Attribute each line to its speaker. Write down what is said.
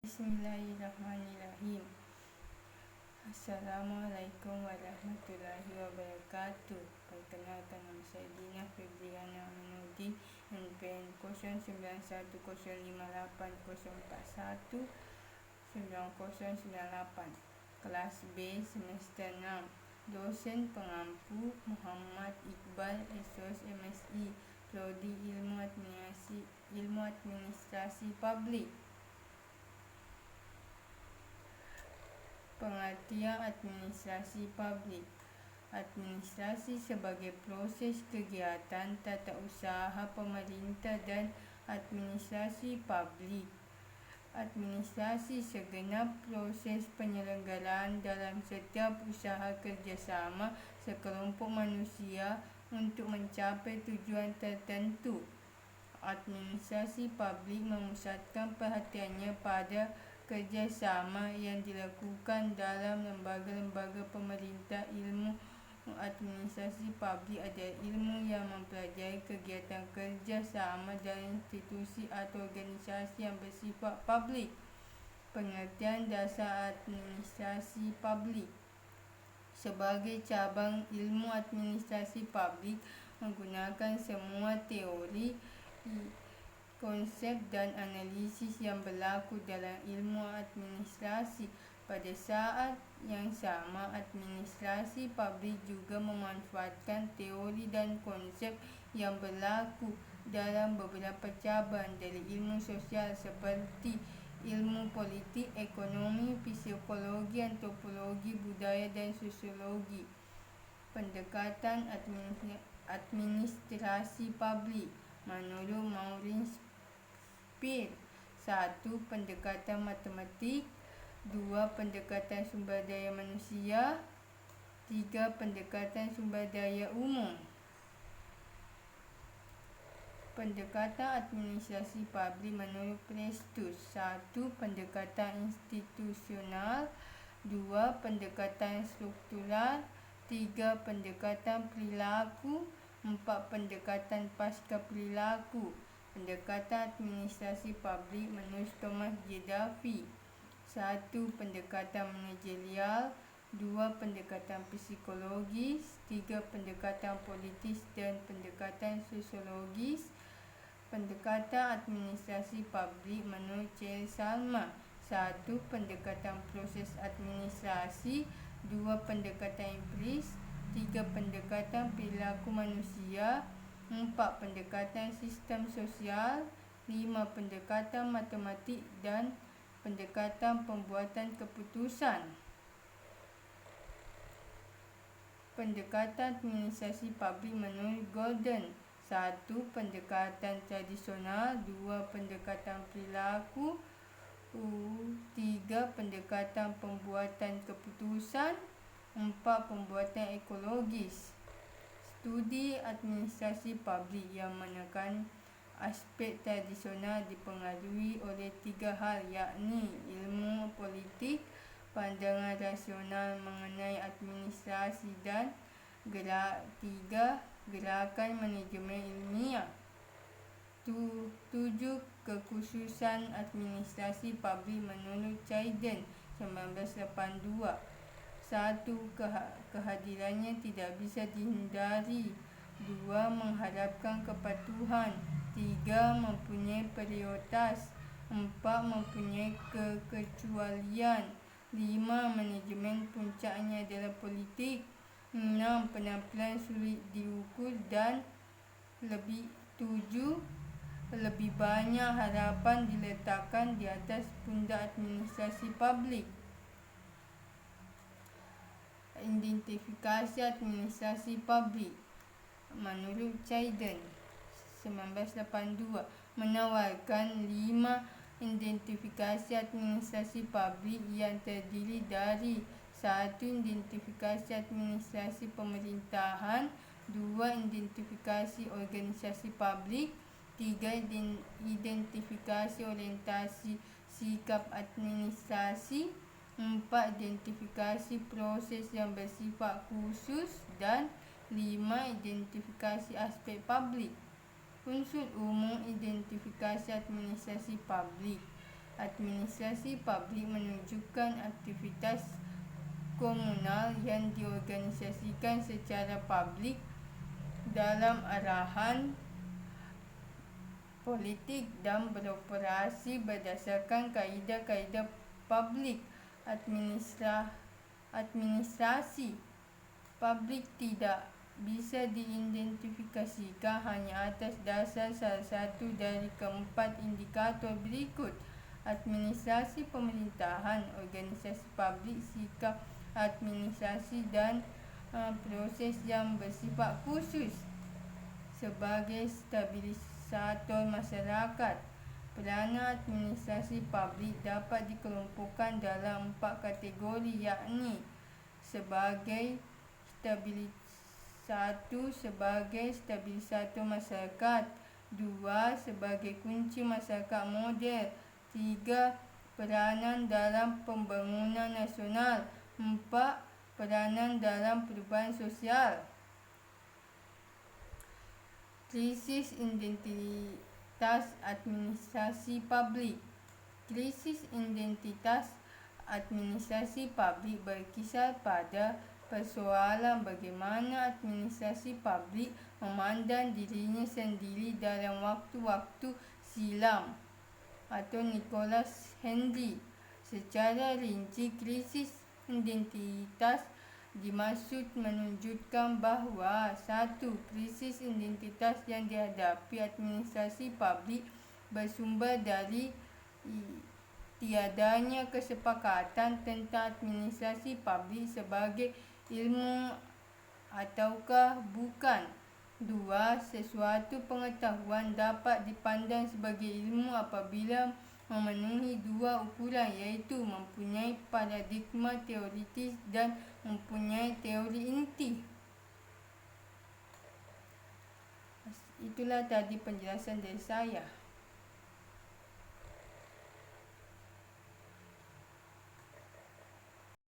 Speaker 1: Bismillahirrahmanirrahim. Assalamualaikum warahmatullahi wabarakatuh. Perkenalkan, nama saya Dina Febriana Aminuddin, NPM 091051041998, kelas B semester 6. Dosen pengampu Muhammad Iqbal, SOS MSI, Prodi Ilmu Administrasi Publik. Pengertian administrasi publik. Administrasi sebagai proses kegiatan tata-usaha pemerintah dan administrasi publik. Administrasi segenap proses penyelenggaraan dalam setiap usaha kerjasama sekelompok manusia untuk mencapai tujuan tertentu. Administrasi publik memusatkan perhatiannya pada kerjasama yang dilakukan dalam lembaga-lembaga pemerintah. Ilmu administrasi publik adalah ilmu yang mempelajari kegiatan kerjasama dalam institusi atau organisasi yang bersifat publik. Pengertian dasar administrasi publik. Sebagai cabang ilmu administrasi publik menggunakan semua teori, konsep dan analisis yang berlaku dalam ilmu administrasi. Pada saat yang sama, administrasi publik juga memanfaatkan teori dan konsep yang berlaku dalam beberapa cabang dari ilmu sosial seperti ilmu politik, ekonomi, psikologi, antropologi, budaya dan sosiologi. Pendekatan administrasi publik menurut Maurice Spear. 1. Pendekatan matematik. 2. Pendekatan sumber daya manusia. 3. Pendekatan sumber daya umum. Pendekatan administrasi publik menurut Prestus. 1. Pendekatan institusional. 2. Pendekatan struktural. 3. Pendekatan perilaku. 4. Pendekatan pasca perilaku. Pendekatan administrasi publik menurut Thomas J. Duffy. 1. Pendekatan manajerial. 2. Pendekatan psikologis. 3. Pendekatan politis dan pendekatan sosiologis. Pendekatan administrasi publik menurut Cherry Salma. 1. Pendekatan proses administrasi. 2. Pendekatan empiris. 3. Pendekatan perilaku manusia. 4. Pendekatan sistem sosial. 5. Pendekatan matematik dan pendekatan pembuatan keputusan. Pendekatan administrasi publik menurut Gordon. 1. Pendekatan tradisional. 2. Pendekatan perilaku. 3. Pendekatan pembuatan keputusan. 4. Pembuatan ekologis. Studi administrasi publik yang menekan aspek tradisional dipengaruhi oleh 3 hal, yakni ilmu politik, pandangan rasional mengenai administrasi dan 3. Gerakan manajemen ilmiah. 7. Kekhususan administrasi publik menurut Chayden 1982. 1. Kehadirannya tidak bisa dihindari. 2. Mengharapkan kepatuhan. 3. Mempunyai prioritas. 4. Mempunyai kekecualian. 5. Manajemen puncaknya adalah politik. 6. Penampilan sulit diukur. Dan 7. Lebih banyak harapan diletakkan di atas pundak administrasi publik. Identifikasi administrasi publik menurut Chayden 1982 menawarkan 5 identifikasi administrasi publik yang terdiri dari 1. Identifikasi administrasi pemerintahan. 2. Identifikasi organisasi publik. 3. Identifikasi orientasi sikap administrasi. 4. Identifikasi proses yang bersifat khusus. Dan 5. Identifikasi aspek publik. Unsur umum identifikasi administrasi publik. Administrasi publik menunjukkan aktivitas komunal yang diorganisasikan secara publik dalam arahan politik dan beroperasi berdasarkan kaedah-kaedah publik. Administrasi publik tidak bisa diidentifikasikan hanya atas dasar salah satu dari keempat indikator berikut: administrasi pemerintahan, organisasi publik, sikap administrasi dan proses yang bersifat khusus. Sebagai stabilisator masyarakat, peranan administrasi publik dapat dikelompokkan dalam 4 kategori, yakni sebagai stabilisator masyarakat, 2 sebagai kunci masyarakat moden, 3 peranan dalam pembangunan nasional, 4 peranan dalam perubahan sosial. Krisis identitas administrasi publik. Krisis identitas administrasi publik berkisar pada persoalan bagaimana administrasi publik memandang dirinya sendiri dalam waktu-waktu silam atau Nicholas Henry. Secara rinci, krisis identitas dimaksud menunjukkan bahawa 1. Krisis identitas yang dihadapi administrasi publik bersumber dari tiadanya kesepakatan tentang administrasi publik sebagai ilmu ataukah bukan. 2. Sesuatu pengetahuan dapat dipandang sebagai ilmu apabila memenuhi 2 ukuran, iaitu mempunyai paradigma teoritis dan mempunyai teori inti. Itulah tadi penjelasan dari saya.